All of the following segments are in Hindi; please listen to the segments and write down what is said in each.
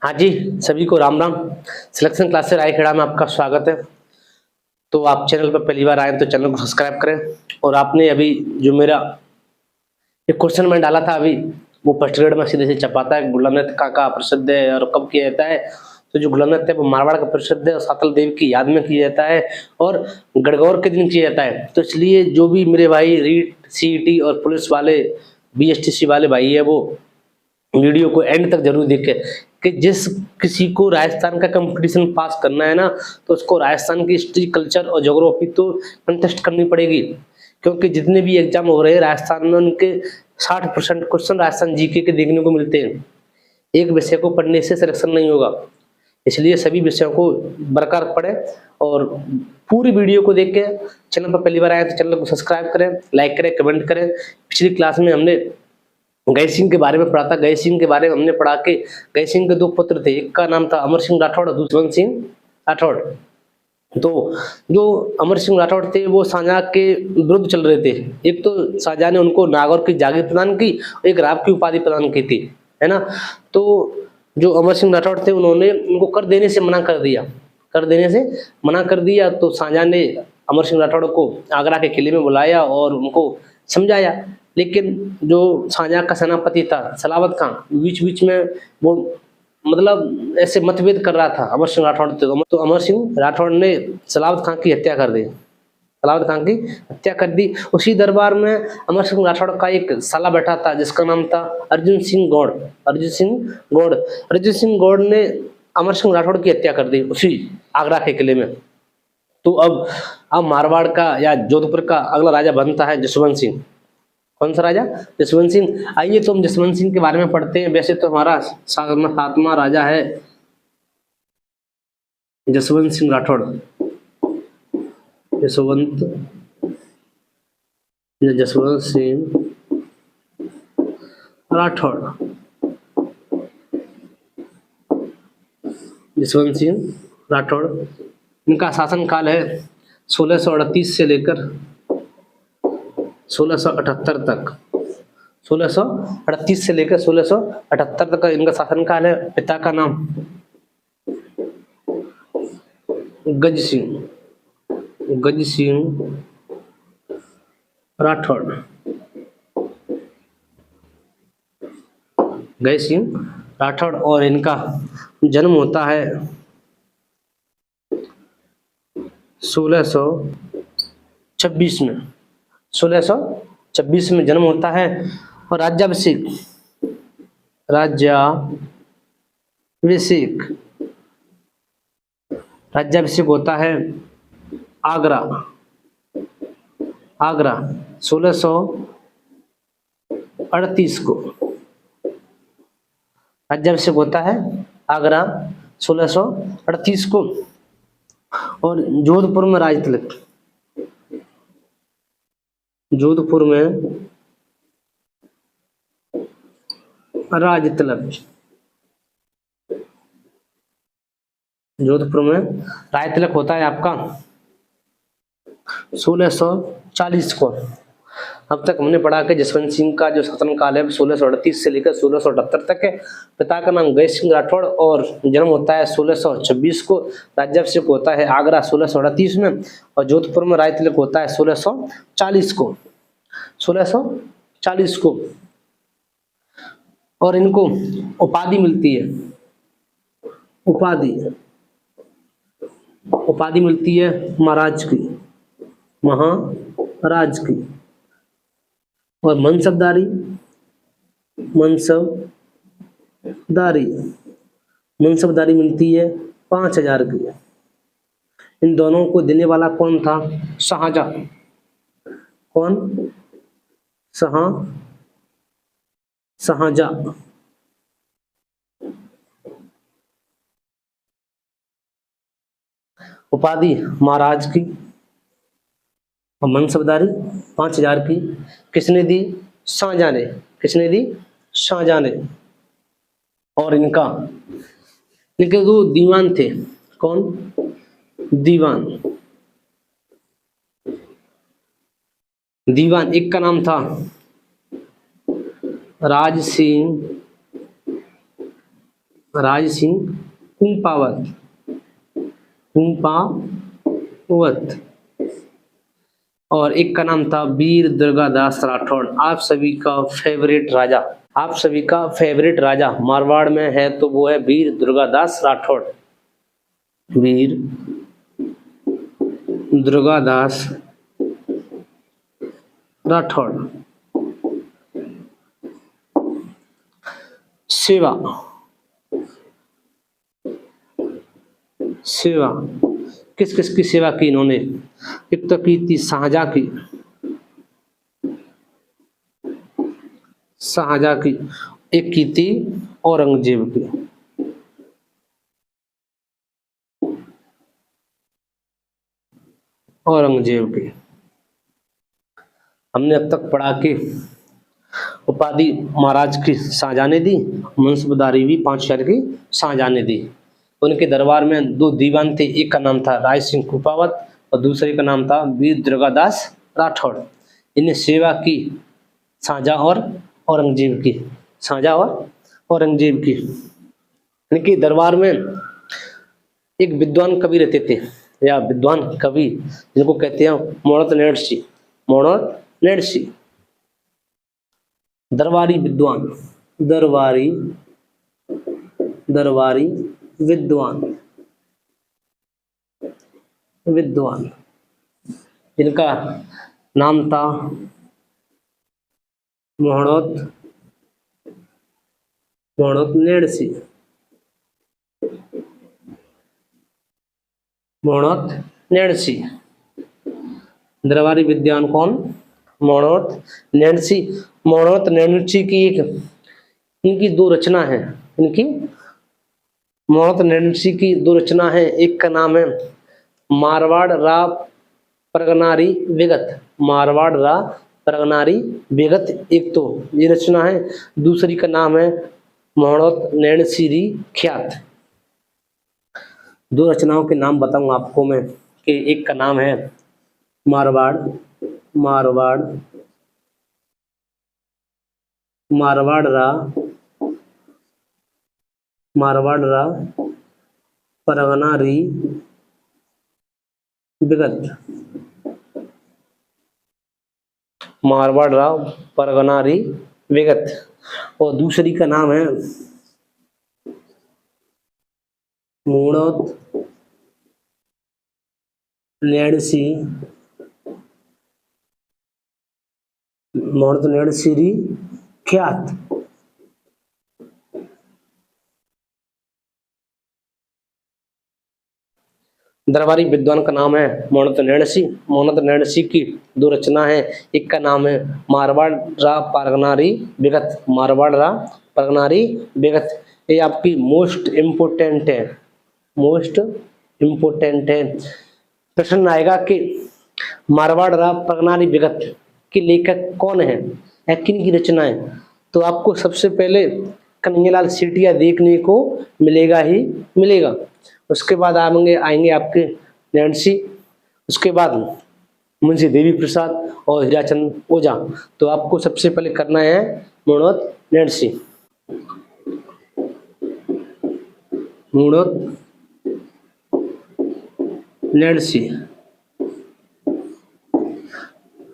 हाँ जी, सभी को राम राम। सिलेक्शन क्लास से रायखेड़ा में आपका स्वागत है। तो आप चैनल पर पहली बार आए तो चैनल को सब्सक्राइब करें। और आपने अभी जो मेरा एक क्वेश्चन मैंने डाला था अभी, वो फर्स्ट ग्रेड में सीधे से छपाता है। गुलाम नृत्य कहाँ प्रसिद्ध है और कब किया जाता है? तो जो गुलाम नृत्य है वो मारवाड़ का प्रसिद्ध है और सातल देव की याद में किया जाता है और गणगौर के दिन किया जाता है। तो इसलिए जो भी मेरे भाई रीट सीईटी और पुलिस वाले बीएसटीसी वाले भाई है वो वीडियो को एंड तक जरूर देखें कि जिस किसी को राजस्थान का कंपटीशन पास करना है ना, तो उसको राजस्थान की हिस्ट्री कल्चर और ज्योग्राफी तो कंटेस्ट करनी पड़ेगी। क्योंकि जितने भी एग्जाम हो रहे हैं राजस्थान में, उनके 60% क्वेश्चन राजस्थान जीके के देखने को मिलते हैं। एक विषय को पढ़ने से सिलेक्शन नहीं होगा, इसलिए सभी विषयों को बरकरार पढ़े और पूरी वीडियो को देख के चैनल पर पहली बार आए तो चैनल को सब्सक्राइब करें, लाइक करें, कमेंट करें। पिछली क्लास में हमने गय सिंह के बारे में पढ़ा था। गय सिंह के बारे में हमने पढ़ा कि गय सिंह के दो पुत्र थे, एक का नाम था अमर सिंह राठौड़ और दूसरा सिंह राठौड़। तो जो अमर सिंह राठौड़ थे वो शाहजहां के विरुद्ध चल रहे थे। एक तो शाहजहां ने उनको नागौर की जागीर प्रदान की, एक राव की उपाधि प्रदान की थी, है ना। तो जो अमर सिंह राठौड़ थे उन्होंने उनको कर देने से मना कर दिया। कर देने से मना कर दिया तो शाहजहां ने अमर सिंह राठौड़ को आगरा के किले में बुलाया और उनको समझाया। लेकिन जो शाहजहां का सेनापति था सलावत खां, बीच बीच में वो मतलब ऐसे मतभेद कर रहा था अमर सिंह राठौड़ से। तो अमर सिंह राठौड़ ने सलावत खां की हत्या कर दी। सलावत खां की हत्या कर दी। उसी दरबार में अमर सिंह राठौड़ का एक साला बैठा था जिसका नाम था अर्जुन सिंह गौड़। अर्जुन सिंह गौड़ अर्जुन सिंह गौड़ ने अमर सिंह राठौड़ की हत्या कर दी उसी आगरा के किले में। तो अब मारवाड़ का या जोधपुर का अगला राजा बनता है जसवंत सिंह। कौन सा राजा? जसवंत सिंह। आइए तो हम जसवंत सिंह के बारे में पढ़ते हैं। वैसे तो हमारा सातवां राजा है जसवंत सिंह राठौड़। जसवंत सिंह राठौड़। जसवंत सिंह राठौड़, इनका शासनकाल है 1638 से लेकर 1678 तक। 1638 से लेकर 1678 तक का इनका शासनकाल है। पिता का नाम गज सिंह राठौड़। गज सिंह राठौड़ और इनका जन्म होता है 1626 में। 1626 में जन्म होता है और राज्याभिषेक होता है आगरा 1638 को। राज्याभिषेक होता है आगरा 1638 को। और जोधपुर में राजतिलक, जोधपुर में राजतिलक, जोधपुर में राजतिलक होता है आपका 1640 को। अब तक हमने पढ़ा कि जसवंत सिंह का जो शासनकाल है 1638 से लेकर 1678 तक है। पिता का नाम गय सिंह राठौड़ और जन्म होता है 1626 को। राज्याभिषेक होता है आगरा 1638 में और जोधपुर में राजतिलक होता है 1640 को। 1640 को। और इनको उपाधि मिलती है, उपाधि मिलती है महाराज की, महाराज की। और मनसबदारी मिलती है 5000 की। इन दोनों को देने वाला कौन था? शाहजहां। कौन? शाहजहां। उपाधि महाराज की और मनसबदारी 5000 की किसने दी? शाहजहां ने। किसने दी? शाहजहां ने। और इनके दो दीवान थे। कौन? दीवान। एक का नाम था राज सिंह राज सिंह कुंपावत, कुंपावत। और एक का नाम था वीर दुर्गादास राठौड़। आप सभी का फेवरेट राजा, आप सभी का फेवरेट राजा मारवाड़ में है तो वो है वीर दुर्गादास राठौड़। वीर दुर्गादास राठौड़। सेवा, सेवा किस किस की सेवा की इन्होंने? एक तो की थी शाहजहां की, शाहजहां की। एक की थी औरंगजेब की। औरंगजेब की। हमने अब तक पढ़ा कि उपाधि महाराज की शाहजहां ने दी, मनसबदारी भी 5 शहर की शाहजहां ने दी। उनके दरबार में 2 दीवान थे, एक का नाम था राय सिंह कुपावत और दूसरे का नाम था वीर दुर्गादास राठौड़। इन्हें सेवा की शाहजहां और औरंगजेब की, शाहजहां और औरंगजेब की। इनके दरबार में एक विद्वान कवि रहते थे, या विद्वान कवि जिनको कहते हैं मोड़त नेड़सी, मोड़त नेड़सी। दरबारी विद्वान, दरबारी, दरबारी विद्वान, विद्वान जिनका नाम था मोहणोत, मोहणोत नेड़सी, मोहणोत नेड़सी। दरबारी विद्वान कौन? मोहणोत नेड़सी। मोहणोत नेड़सी की एक, इनकी 2 रचना है, इनकी मोहणोत नेड़सी की 2 रचना है। एक का नाम है मारवाड़ रा परगनारी विगत, मारवाड़ रा परगनारी विगत एक तो ये रचना है। दूसरी का नाम है मोहणोत नेड़सीरी ख्यात। 2 रचनाओं के नाम बताऊंगा आपको मैं कि एक का नाम है मारवाड़, मारवाड़, मारवाड़ रा, मारवाड़ रा परगनारी विगत, मारवाड़ रा परगनारी विगत। और दूसरी का नाम है मोहणोत नेड़सी, मोहणोत नेड़सीरी ख्यात। दरबारी विद्वान का नाम है मोहणोत नेड़सी। मोहणोत नेड़सी की 2 रचना है, एक का नाम है मारवाड़ रा परगनारी विगत, मारवाड़ रा परगनारी विगत। ये आपकी मोस्ट इम्पोर्टेंट है, मोस्ट इम्पोर्टेंट है। प्रश्न आएगा कि मारवाड़ रा परगनारी विगत के लेखक कौन है, किन की रचना है? तो आपको सबसे पहले कन्हैयालाल सेठिया देखने को मिलेगा ही मिलेगा। उसके बाद आएंगे आपके नेड़सी, उसके बाद मुंशी देवी प्रसाद और हीराचंद ओझा। तो आपको सबसे पहले करना है मोहणोत नेड़सी, मोहणोत नेड़सी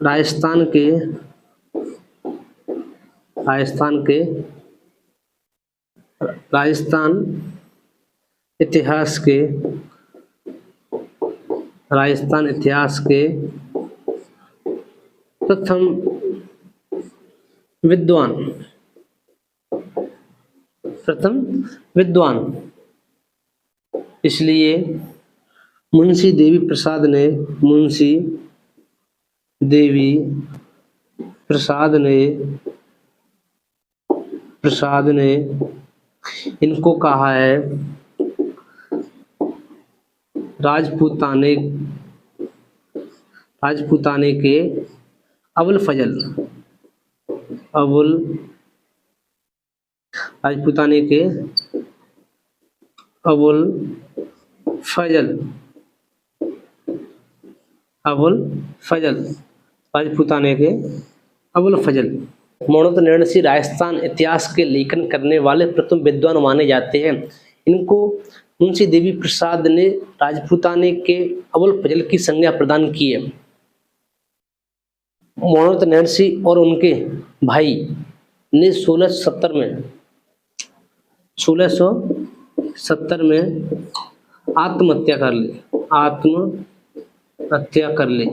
राजस्थान के, राजस्थान के, राजस्थान इतिहास के, राजस्थान इतिहास के प्रथम विद्वान, प्रथम विद्वान। इसलिए मुंशी देवी प्रसाद ने, मुंशी देवी प्रसाद ने, प्रसाद ने इनको कहा है राजपूताने, राजपूताने के अबुल फजल, अबुल, राजपूताने के अबुल फजल, अबुल फजल, राजपूताने के अबुल फजल। मोहम्मद नरसी राजस्थान इतिहास के लेखन करने वाले प्रथम विद्वान माने जाते हैं। इनको मुंशी देवी प्रसाद ने राजपूताने के अबुल फजल की संज्ञा प्रदान की है। मोहम्मद नरसी और उनके भाई ने 1670 में आत्महत्या कर ली।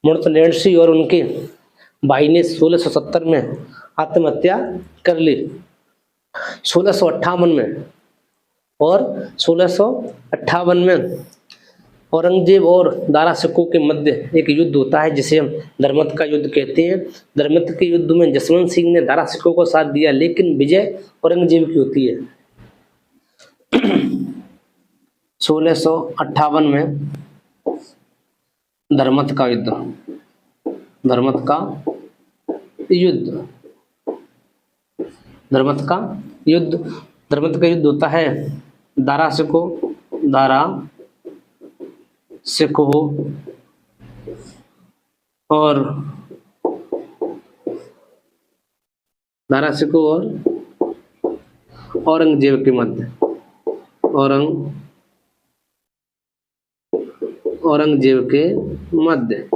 मोहम्मद नरसी और उनके भाई ने 1670 में आत्महत्या कर ली। 1658 में और 1658 में औरंगजेब और दारा सिकों के मध्य एक युद्ध होता है जिसे हम धर्मत का युद्ध कहते हैं। धर्मत के युद्ध में जसवंत सिंह ने दारा सिकों को साथ दिया, लेकिन विजय औरंगजेब की होती है। 1658 में धर्मत का युद्ध होता है। दारा सिकों और औरंगजेब के मध्य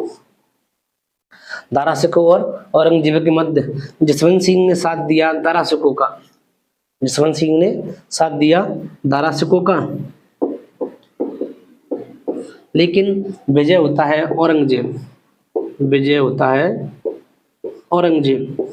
दारा सिकों और औरंगजेब के मध्य जसवंत सिंह ने साथ दिया दारा सिकों का, लेकिन विजय होता है औरंगजेब।